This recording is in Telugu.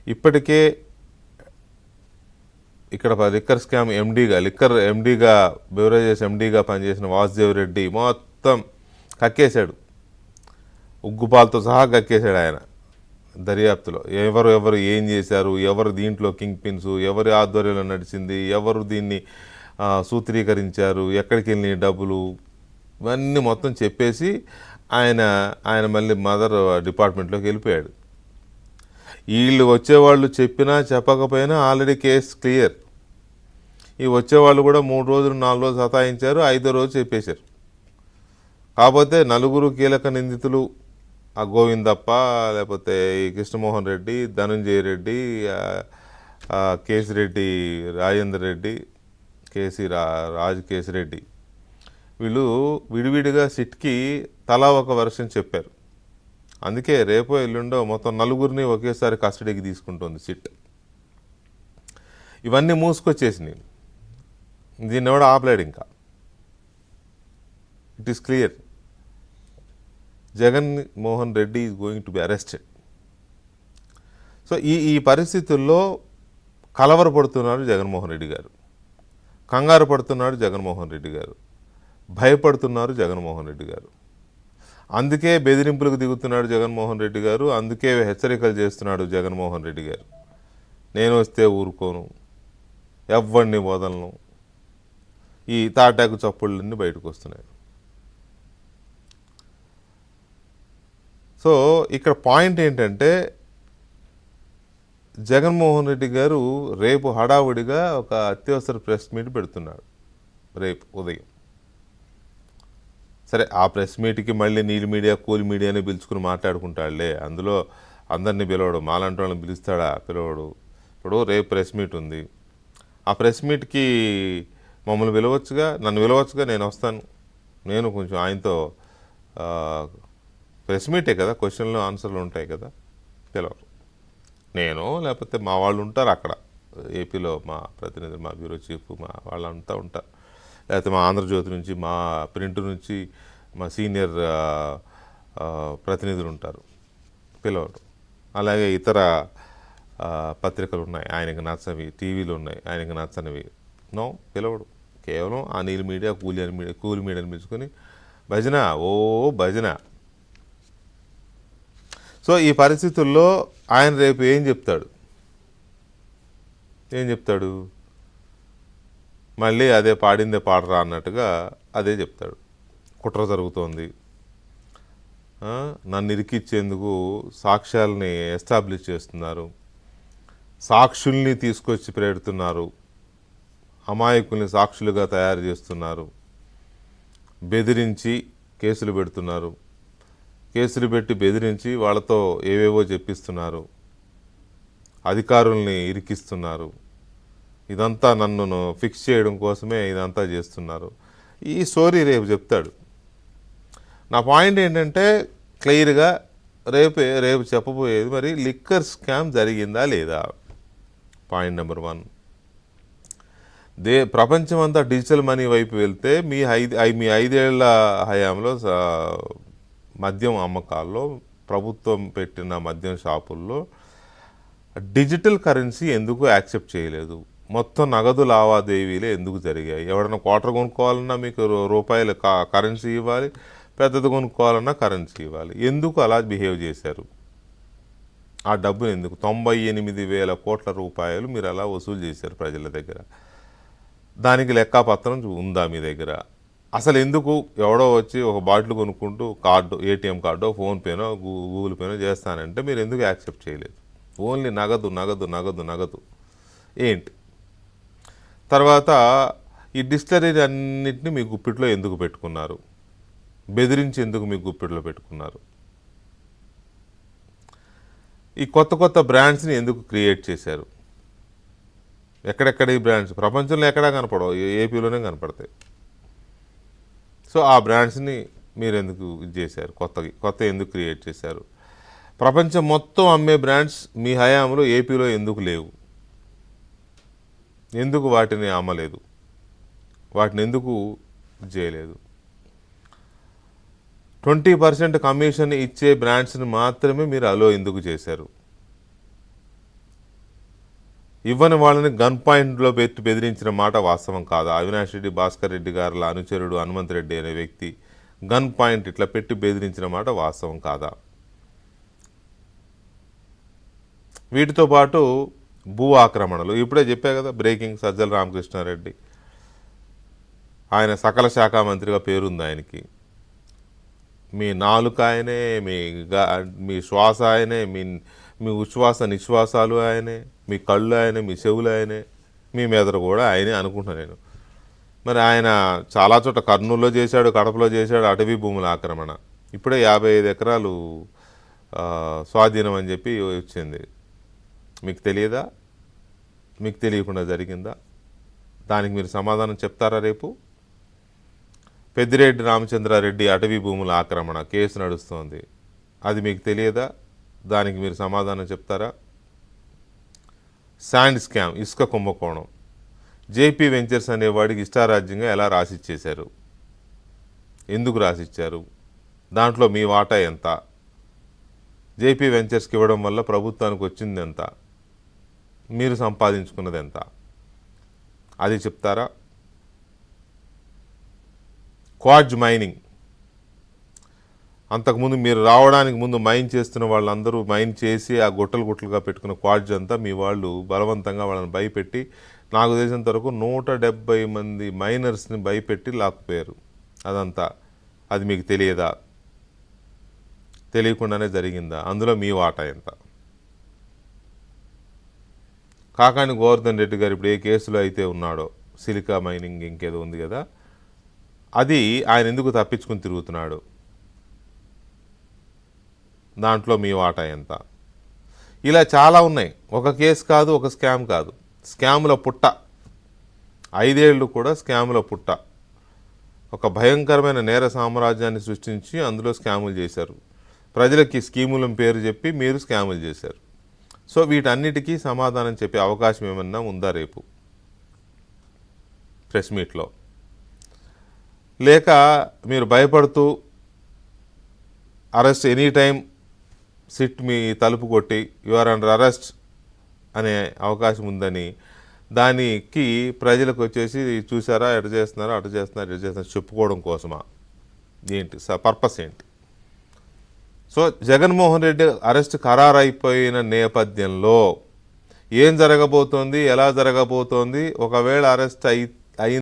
ఇప్పటికే ఇక్కడ లిక్కర్ స్కామ్ ఎండీగా బెవరేజెస్ ఎండీగా పనిచేసిన వాసుదేవ్ రెడ్డి మొత్తం కక్కేశాడు, ఉగ్గుపాలతో సహా కక్కేశాడు ఆయన దర్యాప్తులో. ఎవరు ఏం చేశారు, ఎవరు దీంట్లో కింగ్ పిన్స్, ఎవరి ఆధ్వర్యంలో నడిచింది, ఎవరు దీన్ని సూత్రీకరించారు, ఎక్కడికి వెళ్ళినాయి డబ్బులు, ఇవన్నీ మొత్తం చెప్పేసి ఆయన మళ్ళీ మదర్ డిపార్ట్మెంట్లోకి వెళ్ళిపోయాడు. వీళ్ళు వచ్చేవాళ్ళు చెప్పినా చెప్పకపోయినా ఆల్రెడీ కేసు క్లియర్. ఈ వచ్చేవాళ్ళు కూడా 3 రోజులు 4 రోజులు సతాయించారు, 5వ రోజు చెప్పేశారు. కాకపోతే నలుగురు కీలక నిందితులు, ఆ గోవిందప్ప, లేకపోతే ఈ కృష్ణమోహన్ రెడ్డి, ధనంజయ రెడ్డి, కేసిరెడ్డి రాజేందర్ రెడ్డి, కేసిరెడ్డి, వీళ్ళు విడివిడిగా సిట్కి తలా ఒక వర్షన్ చెప్పారు. అందుకే రేపో ఎల్లుండో మొత్తం నలుగురిని ఒకేసారి కస్టడీకి తీసుకుంటుంది సిట్. ఇవన్నీ మూసుకొచ్చేసినాయి, దీన్ని ఎవడ ఆపలేడు ఇంకా. It is clear, Jagan Mohan Reddy is going to be arrested. So ఈ పరిస్థితుల్లో కలవరపడుతున్నారు జగన్మోహన్ రెడ్డి గారు, కంగారు పడుతున్నాడు జగన్మోహన్ రెడ్డి గారు, భయపడుతున్నారు జగన్మోహన్ రెడ్డి గారు. అందుకే బెదిరింపులకు దిగుతున్నాడు జగన్మోహన్ రెడ్డి గారు, అందుకే హెచ్చరికలు చేస్తున్నాడు జగన్మోహన్ రెడ్డి గారు. నేను వస్తే ఊరుకోను, ఎవరిని వదలను, ఈ తాటాకు చప్పుళ్ళన్నీ బయటకు వస్తున్నాయి. సో ఇక్కడ పాయింట్ ఏంటంటే, జగన్మోహన్ రెడ్డి గారు రేపు హడావుడిగా ఒక అత్యవసర ప్రెస్ మీట్ పెడుతున్నాడు రేపు ఉదయం. సరే, ఆ ప్రెస్ మీట్కి మళ్ళీ నీలి మీడియా కూలి మీడియాని పిలుచుకుని మాట్లాడుకుంటాడులే, అందులో అందరినీ పిలవడు, మాలాంటి వాళ్ళని పిలుస్తాడా, పిలవడు. ఇప్పుడు రేపు ప్రెస్ మీట్ ఉంది, ఆ ప్రెస్ మీట్కి మమ్మల్ని పిలవచ్చుగా, నన్ను పిలవచ్చుగా, నేను వస్తాను. నేను కొంచెం ఆయనతో ప్రెస్ మీటే కదా, క్వశ్చన్లు ఆన్సర్లు ఉంటాయి కదా, పిలవరు. నేను లేకపోతే మా వాళ్ళు ఉంటారు అక్కడ ఏపీలో, మా ప్రతినిధులు, మా బ్యూరో చీఫ్, మా వాళ్ళంతా ఉంటారు, లేకపోతే మా ఆంధ్రజ్యోతి నుంచి, మా ప్రింట్ నుంచి మా సీనియర్ ప్రతినిధులు ఉంటారు, పిలవరు. అలాగే ఇతర పత్రికలు ఉన్నాయి ఆయనకు నచ్చనివి, టీవీలు ఉన్నాయి ఆయనకు నచ్చనివి, నో, పిలవడు. కేవలం ఆ నీలి మీడియా కూలి మీడియాని పిలుచుకొని భజన, భజన. సో ఈ పరిస్థితుల్లో ఆయన రేపు ఏం చెప్తాడు, మళ్ళీ అదే పాడిందే పాడరా అన్నట్టుగా అదే చెప్తాడు. కుట్ర జరుగుతోంది, నన్ను ఇరికిచ్చేందుకు సాక్ష్యాలని ఎస్టాబ్లిష్ చేస్తున్నారు, సాక్షుల్ని తీసుకొచ్చి పెడుతున్నారు, అమాయకుల్ని సాక్షులుగా తయారు చేస్తున్నారు, బెదిరించి కేసులు పెడుతున్నారు, కేసులు పెట్టి బెదిరించి వాళ్ళతో ఏవేవో చెప్పిస్తున్నారు, అధికారుల్ని ఇరికిస్తున్నారు. ఇదంతా నన్ను ఫిక్స్ చేయడం కోసమే ఇదంతా చేస్తున్నారు. ఈ స్టోరీ రేపు చెప్తాడు. నా పాయింట్ ఏంటంటే, క్లియర్గా రేపు చెప్పబోయేది మరి లిక్కర్ స్కామ్ జరిగిందా లేదా, పాయింట్ నెంబర్ 1. ప్రపంచం అంతా డిజిటల్ మనీ వైపు వెళ్తే మీ 5 ఏళ్ల హయాంలో మద్యం అమ్మకాల్లో, ప్రభుత్వం పెట్టిన మద్యం షాపుల్లో డిజిటల్ కరెన్సీ ఎందుకు యాక్సెప్ట్ చేయలేదు? మొత్తం నగదు లావాదేవీలే ఎందుకు జరిగాయి? ఎవడన్నా క్వార్టర్ కొనుక్కోవాలన్నా మీకు రూపాయలు కరెన్సీ ఇవ్వాలి, పెద్దది కొనుక్కోవాలన్నా కరెన్సీ ఇవ్వాలి. ఎందుకు అలా బిహేవ్ చేశారు? ఆ డబ్బును ఎందుకు 98,000 కోట్ల రూపాయలు మీరు అలా వసూలు చేశారు ప్రజల దగ్గర? దానికి లెక్కాపత్రం ఉందా మీ దగ్గర? అసలు ఎందుకు ఎవడో వచ్చి ఒక బాటిల్ కొనుక్కుంటూ ఏటీఎం కార్డో, ఫోన్పేనో, గూగుల్ పేనో చేస్తానంటే మీరు ఎందుకు యాక్సెప్ట్ చేయలేదు? ఓన్లీ నగదు నగదు నగదు నగదు ఏంటి? తర్వాత ఈ డిస్టిలరీ అన్నింటినీ మీ గుప్పిట్లో ఎందుకు పెట్టుకున్నారు? బెదిరించి ఎందుకు మీ గుప్పిట్లో పెట్టుకున్నారు? ఈ కొత్త బ్రాండ్స్ని ఎందుకు క్రియేట్ చేశారు? ఎక్కడెక్కడ ఈ బ్రాండ్స్ ప్రపంచంలో ఎక్కడా కనపడవు, ఏపీలోనే కనపడతాయి. సో ఆ బ్రాండ్స్ని మీరు ఎందుకు ఇది చేశారు? కొత్త ఎందుకు క్రియేట్ చేశారు? ప్రపంచం మొత్తం అమ్మే బ్రాండ్స్ మీ హయాంలో ఏపీలో ఎందుకు లేవు? ఎందుకు వాటిని అమ్మలేదు? వాటిని ఎందుకు చేయలేదు? 20% కమిషన్ ఇచ్చే బ్రాండ్స్ని మాత్రమే మీరు అలో ఎందుకు చేశారు? ఇవ్వని వాళ్ళని గన్ పాయింట్లో పెట్టి బెదిరించిన మాట వాస్తవం కాదా? అవినాష్ రెడ్డి, భాస్కర్ రెడ్డి గారుల అనుచరుడు హనుమంత్ రెడ్డి అనే వ్యక్తి గన్ పాయింట్ ఇట్లా పెట్టి బెదిరించిన మాట వాస్తవం కాదా? వీటితో పాటు భూ ఆక్రమణలు ఇప్పుడే చెప్పా కదా, బ్రేకింగ్ సజ్జల రామకృష్ణారెడ్డి, ఆయన సకల శాఖ మంత్రిగా పేరుంది ఆయనకి. మీ నాలుక ఆయనే, మీ శ్వాస ఆయనే, మీ ఉచ్ఛ్వాస నిశ్వాసాలు ఆయనే, మీ కళ్ళు ఆయనే, మీ చెవులు ఆయనే, మీ మెదడు కూడా ఆయనే అనుకుంటున్నాను నేను. మరి ఆయన చాలా చోట్ల కర్నూలులో చేశాడు, కడపలో చేశాడు అటవీ భూముల ఆక్రమణ. ఇప్పుడే 55 ఎకరాలు స్వాధీనం అని చెప్పి వచ్చింది. మీకు తెలియదా? మీకు తెలియకుండా జరిగిందా? దానికి మీరు సమాధానం చెప్తారా రేపు? పెద్దిరెడ్డి రామచంద్రారెడ్డి అటవీ భూముల ఆక్రమణ కేసు నడుస్తోంది, అది మీకు తెలియదా? దానికి మీరు సమాధానం చెప్తారా? శాండ్ స్కామ్, ఇసుక కుంభకోణం, జేపీ వెంచర్స్ అనేవాడికి ఇష్టారాజ్యంగా ఎలా రాసిచ్చేశారు? ఎందుకు రాసిచ్చారు? దాంట్లో మీ వాటా ఎంత? జేపీ వెంచర్స్కి ఇవ్వడం వల్ల ప్రభుత్వానికి వచ్చింది ఎంత? మీరు సంపాదించుకున్నది ఎంత? అది చెప్తారా? క్వాడ్జ్ మైనింగ్, అంతకుముందు మీరు రావడానికి ముందు మైన్ చేస్తున్న వాళ్ళందరూ మైన్ చేసి ఆ గుట్టలుగా పెట్టుకున్న క్వాడ్జ్ అంతా మీ వాళ్ళు బలవంతంగా వాళ్ళని భయపెట్టి, నాకు తెలిసినంత వరకు 170 మంది మైనర్స్ని భయపెట్టి లాక్కుపోయారు. అదంతా అది మీకు తెలియదా? తెలియకుండానే జరిగిందా? అందులో మీ వాటా ఎంత? కాకాని గోవర్ధన్ రెడ్డి గారు ఇప్పుడు ఏ కేసులో అయితే ఉన్నాడో, సిలికా మైనింగ్ ఇంకేదో ఉంది కదా, అది ఆయన ఎందుకు తప్పించుకుని తిరుగుతున్నాడు? దాంట్లో మీ వాటా ఎంత? ఇలా చాలా ఉన్నాయి. ఒక కేసు కాదు, ఒక స్కామ్ కాదు, స్కాముల పుట్ట. 5 ఏళ్ళు కూడా స్కాముల పుట్ట. ఒక భయంకరమైన నేర సామ్రాజ్యాన్ని సృష్టించి అందులో స్కాములు చేశారు. ప్రజలకి స్కీముల పేరు చెప్పి మీరు స్కాములు చేశారు. సో వీటన్నిటికీ సమాధానం చెప్పే అవకాశం ఏమన్నా ఉందా రేపు ప్రెస్ మీట్లో? లేక మీరు భయపడుతూ అరెస్ట్ ఎనీ టైం, సిట్ మీ తలుపు కొట్టి యు ఆర్ అండర్ అరెస్ట్ అనే అవకాశం ఉందని దానికి ప్రజలకు వచ్చేసి చూసారా ఎటు చేస్తున్నారో అటు చేస్తున్నారు ఎటు చేస్తున్నారు చెప్పుకోవడం కోసమా? ఏంటి పర్పస్ ఏంటి? సో జగన్మోహన్ రెడ్డి అరెస్ట్ ఖరారైపోయిన నేపథ్యంలో ఏం జరగబోతోంది, ఎలా జరగబోతోంది? ఒకవేళ అరెస్ట్ అయిన